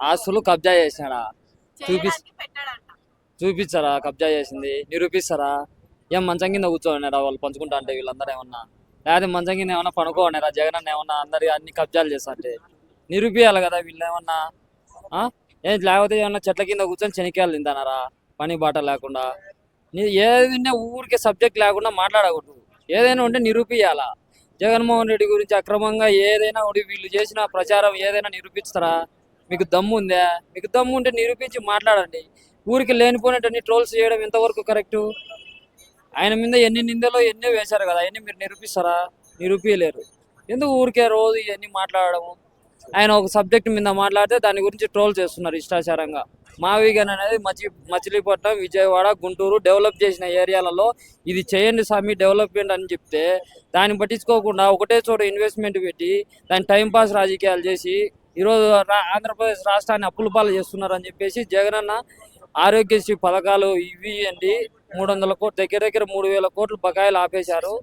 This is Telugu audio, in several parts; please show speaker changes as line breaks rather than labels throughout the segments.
ఆస్తులు కబ్జా చేసినాడా? చూపి చూపించారా కబ్జా చేసింది? నిరూపిస్తారా? ఏం మంచం కింద కూర్చోన్నారా వాళ్ళు పంచుకుంటా అంటే వీళ్ళందరూ ఏమన్నా? లేకపోతే మంచం కింద ఏమన్నా పనుకోన్నారా? జగన్ అన్న ఏమన్నా అందరి అన్ని కబ్జాలు చేస్తా అంటే నిరూపియాలి కదా వీళ్ళు ఏమన్నా. ఏం లేకపోతే ఏమన్నా చెట్ల కింద కూర్చొని శనికాయలు తింటానారా పని బాట లేకుండా? ఏదైనా ఊరికే సబ్జెక్ట్ లేకుండా మాట్లాడకూడదు. ఏదైనా ఉంటే నిరూపియాలా? జగన్మోహన్ రెడ్డి గురించి అక్రమంగా ఏదైనా వీళ్ళు చేసిన ప్రచారం ఏదైనా నిరూపిస్తారా? మీకు దమ్ము ఉందా? మీకు దమ్ము ఉంటే నిరూపించి మాట్లాడండి. ఊరికి లేనిపోయినట్టు ట్రోల్స్ చేయడం ఎంతవరకు కరెక్టు? ఆయన మీద ఎన్ని నిందలో ఎన్నో వేశారు కదా, అవన్నీ మీరు నిరూపిస్తారా? నిరూపించలేరు. ఎందుకు ఊరికే రోజు ఇవన్నీ మాట్లాడము? ఆయన ఒక సబ్జెక్ట్ మీద మాట్లాడితే దాని గురించి ట్రోల్ చేస్తున్నారు ఇష్టాచారంగా. మావిగన్ అనేది మచిలీపట్నం, విజయవాడ, గుంటూరు డెవలప్ చేసిన ఏరియాలలో ఇది చేయండి స్వామి డెవలప్మెంట్ అని చెప్తే దాన్ని పట్టించుకోకుండా ఒకటే చోట ఇన్వెస్ట్మెంట్ పెట్టి దాని టైంపాస్ రాజకీయాలు చేసి ఈరోజు ఆంధ్రప్రదేశ్ రాష్ట్రాన్ని అప్పుల పాలు చేస్తున్నారని చెప్పేసి జగనన్న ఆరోగ్యశ్రీ పథకాలు ఇవి అండి 300 కోట్లు దగ్గర 3000 కోట్లు బకాయిలు ఆపేశారు,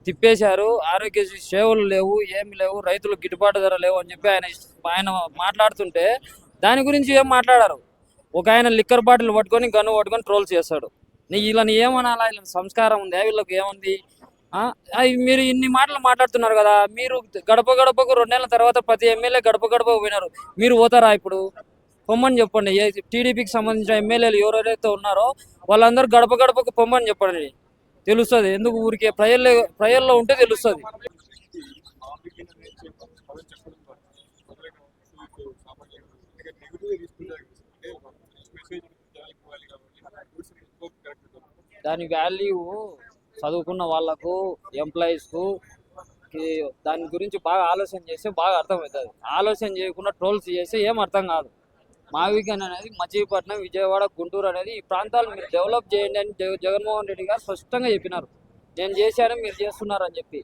తిప్పేశారు. ఆరోగ్యశ్రీ సేవలు లేవు, ఏమి లేవు, రైతులకు గిట్టుబాటు ధర లేవు అని చెప్పి ఆయన మాట్లాడుతుంటే దాని గురించి ఏం మాట్లాడారు? ఒక ఆయన లిక్కర్ బాటిల్ పట్టుకొని గన్ను పట్టుకొని ట్రోల్స్ చేస్తాడు. వీళ్ళని ఏమనాలా? వీళ్ళని సంస్కారం ఉందా? వీళ్ళకి ఏముంది? మీరు ఇన్ని మాటలు మాట్లాడుతున్నారు కదా, మీరు గడప గడపకు 2 నెలల తర్వాత ప్రతి ఎమ్మెల్యే గడప గడపకు పోయినారు. మీరు పోతారా ఇప్పుడు? పొమ్మని చెప్పండి. టీడీపీకి సంబంధించిన ఎమ్మెల్యేలు ఎవరైతే ఉన్నారో వాళ్ళందరూ గడప గడపకు పొమ్మని చెప్పండి. తెలుస్తుంది. ఎందుకు ఊరికే ప్రజల్లో ఉంటే తెలుస్తుంది. దాని వాల్యూ చదువుకున్న వాళ్ళకు, ఎంప్లాయీస్కు దాని గురించి బాగా ఆలోచన చేస్తే బాగా అర్థమవుతుంది. ఆలోచన చేయకుండా ట్రోల్స్ చేస్తే ఏం అర్థం కాదు. మావిగన్ అనేది మచిలీపట్నం, విజయవాడ, గుంటూరు అనేది ఈ ప్రాంతాలు మీరు డెవలప్ చేయండి అని జగన్మోహన్ రెడ్డి గారు స్పష్టంగా చెప్పినారు. నేను చేశాను, మీరు చేస్తున్నారు అని చెప్పి.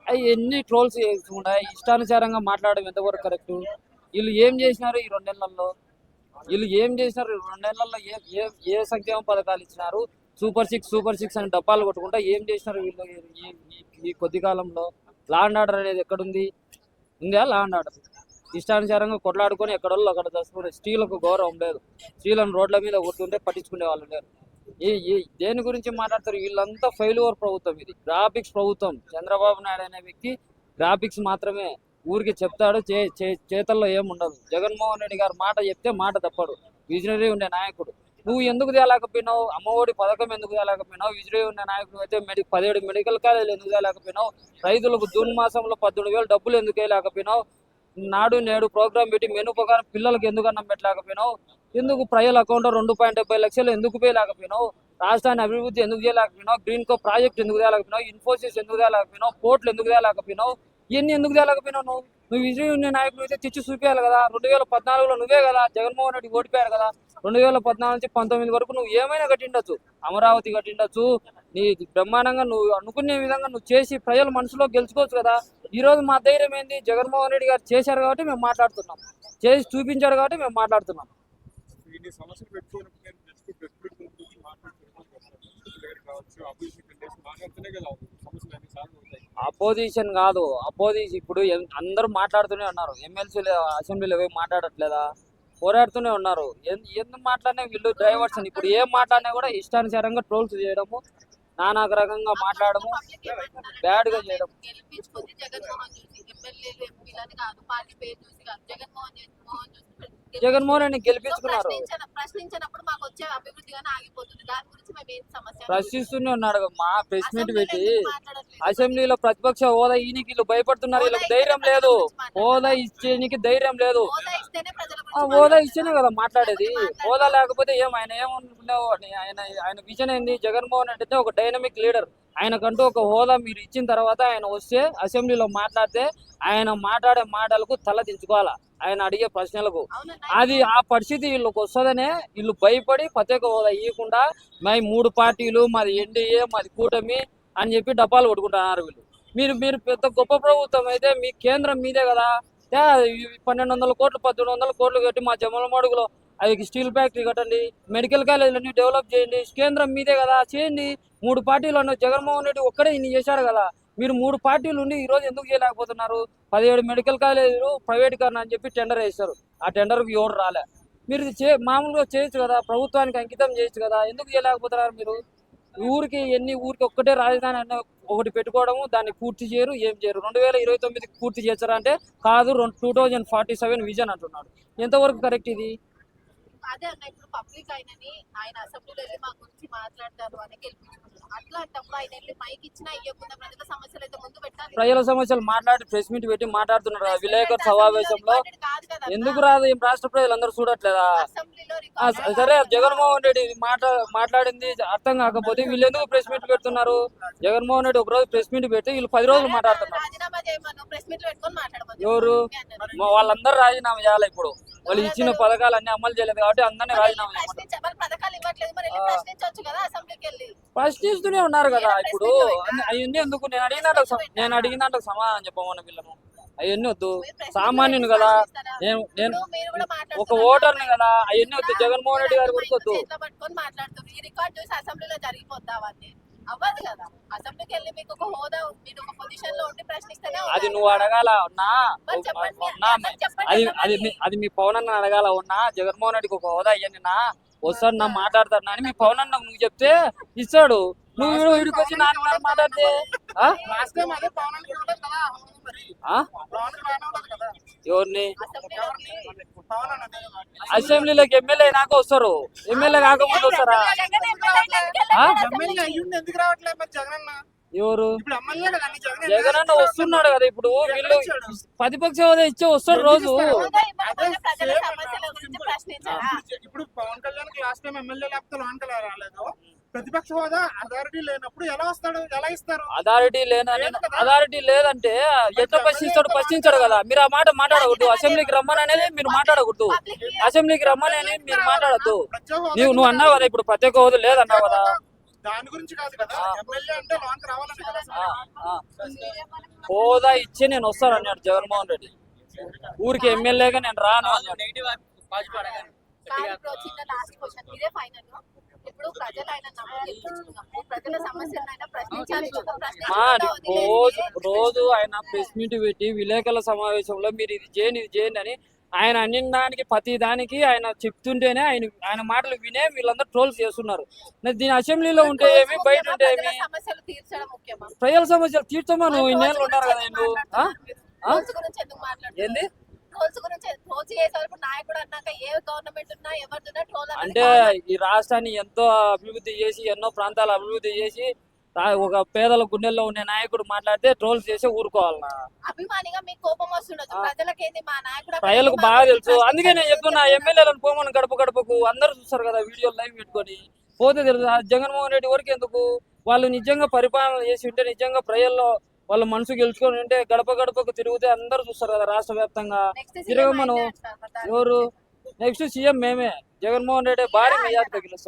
అవి ఎన్ని ట్రోల్స్ చేసుకుంటా ఇష్టానుసారంగా మాట్లాడడం ఎంతవరకు కరెక్ట్? వీళ్ళు ఏం చేసినారు ఈ 2 నెలల్లో? వీళ్ళు ఏం చేసినారు ఈ 2 నెలల్లో? ఏ సంక్షేమ పథకాలు ఇచ్చినారు? సూపర్ సిక్స్ అని డబ్బాలు కొట్టుకుంటా ఏం చేసినారు వీళ్ళు ఈ కొద్ది కాలంలో? లా అండ్ ఆర్డర్ అనేది ఎక్కడుంది? ఉందా లా అండ్ ఆర్డర్? ఇష్టానుసారంగా కొట్లాడుకొని ఎక్కడోళ్ళు అక్కడ చదువుకునే స్త్రీలకు గౌరవం లేదు. స్త్రీలను రోడ్ల మీద కొడుతుంటే పట్టించుకునే వాళ్ళు లేరు. దేని గురించి మాట్లాడతారు? వీళ్ళంతా ఫెయిల్యూర్ ప్రభుత్వం. ఇది గ్రాఫిక్స్ ప్రభుత్వం. చంద్రబాబు నాయుడు అనే వ్యక్తి గ్రాఫిక్స్ మాత్రమే ఊరికి చెప్తాడు, చేతల్లో ఏముండదు. జగన్మోహన్ రెడ్డి గారు మాట చెప్తే మాట తప్పడు. విజనరీ ఉండే నాయకుడు. నువ్వు ఎందుకు తేలేకపోయినావు? అమ్మఒడి పథకం ఎందుకు తేలేకపోయినావు? విజనరీ ఉండే నాయకుడు అయితే 17 మెడికల్ కాలేజీలు ఎందుకు తేలేకపోయినావు? రైతులకు జూన్ మాసంలో 18,000 డబ్బులు ఎందుకు వేయలేకపోయినావు? నాడు నేడు ప్రోగ్రాం పెట్టి మెను ప్రకారం పిల్లలకు ఎందుకు అన్నం పెట్టలేకపోయినావు? ఎందుకు ప్రజల అకౌంట్లో 2.70 లక్షలు ఎందుకు వేయలేకపోయినావు? రాష్ట్రాన్ని అభివృద్ధి ఎందుకు చేయలేకపోయినావు? గ్రీన్ కో ప్రాజెక్ట్ ఎందుకు తేలేకపోయినావు? ఇన్ఫోసిస్ ఎందుకు తేలేకపోయినావు? పోర్ట్లు ఎందుకు తేలేకపోయినావు? ఇవన్నీ ఎందుకు తేలేకపోయినావు? నువ్వు విజయ్ ఉన్న నాయకులు అయితే తెచ్చి చూపించాలి కదా. 2014లో నువ్వే కదా జగన్మోహన్ రెడ్డి ఓడిపోయారు కదా. 2014 నుంచి 19 వరకు నువ్వు ఏమైనా కట్టిండొచ్చు, అమరావతి కట్టిండొచ్చు, నీ బ్రహ్మాండంగా నువ్వు అనుకునే విధంగా నువ్వు చేసి ప్రజల మనసులో గెలుచుకోవచ్చు కదా. ఈ రోజు మా ధైర్యం ఏంది? జగన్మోహన్ రెడ్డి గారు చేశారు కాబట్టి మేము మాట్లాడుతున్నాం, చేసి చూపించారు కాబట్టి మేము మాట్లాడుతున్నాం. అపోజిషన్ కాదు, అపోజిషన్ ఇప్పుడు అందరూ మాట్లాడుతూనే ఉన్నారు. ఎమ్మెల్సీలు అసెంబ్లీలో పోయి మాట్లాడట్లేదా? పోరాడుతూనే ఉన్నారు. ఎందుకు మాట్లాడినా వీళ్ళు డ్రైవర్స్ అని. ఇప్పుడు ఏం మాట్లాడినా కూడా ఇష్టానుసారంగా ట్రోల్స్ చేయడము, నానా రకంగా మాట్లాడము, బ్యాడ్ గా చేయడం. జగన్మోహన్ రెడ్డి గెలిపించుకున్నారు. ప్రశ్నిస్తూనే ఉన్నాడు. మా ప్రెస్ మీట్ పెట్టి అసెంబ్లీలో ప్రతిపక్ష హోదా ఈయనకి వీళ్ళు భయపడుతున్నారు. వీళ్ళకి ధైర్యం లేదు. హోదా ఇచ్చేనికి ధైర్యం లేదు. హోదా ఇస్తేనే కదా మాట్లాడేది. హోదా లేకపోతే ఆయన ఏమనుకున్నావు? ఆయన విజన్ ఏంది? జగన్మోహన్ రెడ్డి అంటే ఒక డైనమిక్ లీడర్. ఆయనకంటూ ఒక హోదా మీరు ఇచ్చిన తర్వాత ఆయన వస్తే అసెంబ్లీలో మాట్లాడితే ఆయన మాట్లాడే మాటలకు తల దించుకోవాలా, ఆయన అడిగే ప్రశ్నలకు. అది ఆ పరిస్థితి వీళ్ళకి వస్తుందనే వీళ్ళు భయపడి ప్రత్యేక హోదా ఇవ్వకుండా మాది 3 పార్టీలు, మాది ఎన్డీఏ, మాది కూటమి అని చెప్పి డబ్బాలు కొట్టుకుంటున్నారు వీళ్ళు. మీరు పెద్ద గొప్ప ప్రభుత్వం అయితే మీ కేంద్రం మీదే కదా. 1200 కోట్లు 1800 కోట్లు కట్టి మా జమ్మలమడుగులో అది స్టీల్ ఫ్యాక్టరీ కట్టండి, మెడికల్ కాలేజీలన్నీ డెవలప్ చేయండి. కేంద్రం మీదే కదా, చేయండి. 3 పార్టీలు అన్న జగన్మోహన్ రెడ్డి ఒక్కడే ఇన్ని చేశారు కదా. మీరు 3 పార్టీలు ఉండి ఈ రోజు ఎందుకు చేయలేకపోతున్నారు? 17 మెడికల్ కాలేజీలు ప్రైవేటీకరణ అని చెప్పి టెండర్ వేస్తారు. ఆ టెండర్కి ఎవరు రాలే. మీరు ఇది మామూలుగా చేయొచ్చు కదా, ప్రభుత్వానికి అంకితం చేయొచ్చు కదా, ఎందుకు చేయలేకపోతున్నారు మీరు? ఊరికి ఒక్కటే రాజధాని అన్న ఒకటి పెట్టుకోవడము, దాన్ని పూర్తి చేయరు, ఏం చేయరు. 2029కి పూర్తి చేస్తారా అంటే కాదు, 2047 విజన్ అంటున్నాడు. ఎంతవరకు కరెక్ట్ ఇది?
అదే అన్న ఇప్పుడు పబ్లిక్ ఆయన అసెంబ్లీలో వెళ్ళి మా గురించి మాట్లాడతారు అని గెలిపించుకుంటారు. అట్లాంటప్పుడు ఆయన వెళ్ళి మైక్ ఇచ్చినా ఇవ్వకుండా ప్రజల సమస్యలు అయితే ముందు పెట్టాలి.
ప్రజల సమస్యలు మాట్లాడి ప్రెస్ మీట్ పెట్టి మాట్లాడుతున్నారు కదా విలేకరు సమావేశంలో. ఎందుకు రాదు? ఏం రాష్ట్ర ప్రజలందరూ చూడట్లేదా? సరే, జగన్మోహన్ రెడ్డి మాట్లాడింది అర్థం కాకపోతే వీళ్ళు ఎందుకు ప్రెస్ మీట్ పెడుతున్నారు? జగన్మోహన్ రెడ్డి ఒక రోజు ప్రెస్ మీట్ పెట్టి వీళ్ళు 10 రోజులు మాట్లాడుతున్నారు.
రాజీనామా చేయమను, ప్రెస్ మీట్ పెట్టుకొని మాట్లాడమను.
ఎవరు? వాళ్ళందరూ రాజీనామా చేయాలి. ఇప్పుడు వాళ్ళు ఇచ్చిన పథకాలు అన్ని అమలు చేయలేదు కాబట్టి అందరినీ రాజీనామా చేయమంటారు.
పథకాలు ఇవ్వట్లేదు, మరి వెళ్ళి ప్రశ్నించవచ్చు కదా అసెంబ్లీకి వెళ్ళి.
ప్రశ్నిస్తూనే ఉన్నారు కదా. ఇప్పుడు అవన్నీ ఎందుకు? నేను అడిగిన దాంట్లో సమాధానం చెప్పమన్న వీళ్ళను. అవన్నీ వద్దు. సామాన్యుని కదా నేను
మీరు కూడా
ఒక ఓటర్ని కదా, అవన్నీ వద్దు. జగన్మోహన్ రెడ్డి గారి గురించి వద్దు.
పట్టుకొని మాట్లాడుతున్నారు. ఈ రికార్డ్ చూసి అసెంబ్లీలో జరిగిపోద్దా అవన్నీ? అవ్వదు కదా. అసెంబ్లీకి వెళ్ళి మీకు ఒక హోదా, మీరు ఒక పొజిషన్ లో ఉండి ప్రశ్నిస్తేనే
అది నువ్వు అడగాల ఉన్నా. అది మీ పవన్ అన్న అడగాల ఉన్నా. జగన్మోహన్ రెడ్డికి ఒక హోదా అయ్యండి నా, వస్తాడు నా, మాట్లాడతాడు అని మీ పవన్ అన్న నువ్వు చెప్తే ఇస్తాడు. నువ్వు వీడికి వచ్చి నాన్న మాట్లాడితే ఎవరిని అసెంబ్లీలోకి ఎమ్మెల్యే నాక వస్తారు, ఎమ్మెల్యే కాకముందు వస్తారా? ఎవరు? జగన్ అన్న వస్తున్నాడు కదా. ఇప్పుడు వీళ్ళు ప్రతిపక్ష హోదా ఇచ్చే వస్తాడు రోజు.
ఇప్పుడు Pawan Kalyan last time MLA లేకపోతే లోన్ కళ్యాణ్ రాలేదు. ప్రతిపక్ష హోదా అథారిటీ లేనప్పుడు ఎలా వస్తాడు, ఎలా ఇస్తారు?
అథారిటీ లేదంటే ఎట్లా ప్రశ్నించాడు కదా. మీరు ఆ మాట మాట్లాడకూడదు. అసెంబ్లీకి రమ్మని అనేది మీరు మాట్లాడకూడదు. అసెంబ్లీకి రమ్మని అనేది మీరు మాట్లాడద్దు. నువ్వు అన్నావు కదా ఇప్పుడు ప్రత్యేక హోదా లేదన్నావు కదా.
దాని గురించి కాదు కదా, ఎమ్మెల్యే అంటే లోన్ రావాలని కదా.
హోదా ఇచ్చి నేను వస్తాను అన్నాడు జగన్మోహన్ రెడ్డి. ఊరికి ఎమ్మెల్యేగా నేను రాను అన్నాడు.
ఇప్పుడు ప్రజలు ఆయన ప్రజల సమస్యలు ఆయన ప్రశ్నించాలి.
రోజు ఆయన ప్రెస్ మీట్ పెట్టి విలేకరుల సమావేశంలో మీరు ఇది చేయండి అని ఆయన అన్నిన దానికి ప్రతి దానికి ఆయన చెప్తుంటేనే ఆయన మాటలు వినే వీళ్ళందరూ ట్రోల్స్ చేస్తున్నారు. దీని అసెంబ్లీలో ఉంటే ఏమి, బయట ఉంటే ఏమి? ప్రజల సమస్యలు తీర్చమా. నువ్వు ఇన్నేళ్ళు ఉన్నారు కదా వీళ్ళు. ఏంది అంటే ఈ రాష్ట్రాన్ని ఎంతో అభివృద్ధి చేసి, ఎన్నో ప్రాంతాలు అభివృద్ధి చేసి, ఒక పేదల గుండెల్లో ఉండే నాయకుడు మాట్లాడితే ట్రోల్స్ చేసి ఊరుకోవాలన్నా? ప్రజలకు బాగా తెలుసు. అందుకే నేను చెప్తున్నా, ఎమ్మెల్యేలను పోమని గడపకు అందరూ చూస్తారు కదా వీడియో లైవ్ పెట్టుకొని. పోతే తెలుసు. జగన్మోహన్ రెడ్డి వరకు ఎందుకు? వాళ్ళు నిజంగా పరిపాలన చేసి ఉంటే, నిజంగా ప్రజల్లో వాళ్ళ మనసు గెలుచుకొని ఉంటే గడపకు తిరిగితే అందరూ చూస్తారు కదా రాష్ట్ర వ్యాప్తంగా. తిరగమను. ఎవరు నెక్స్ట్ సీఎం? మేమే. జగన్మోహన్ రెడ్డి భారీ మెజార్టీ తగిలిస్తాం.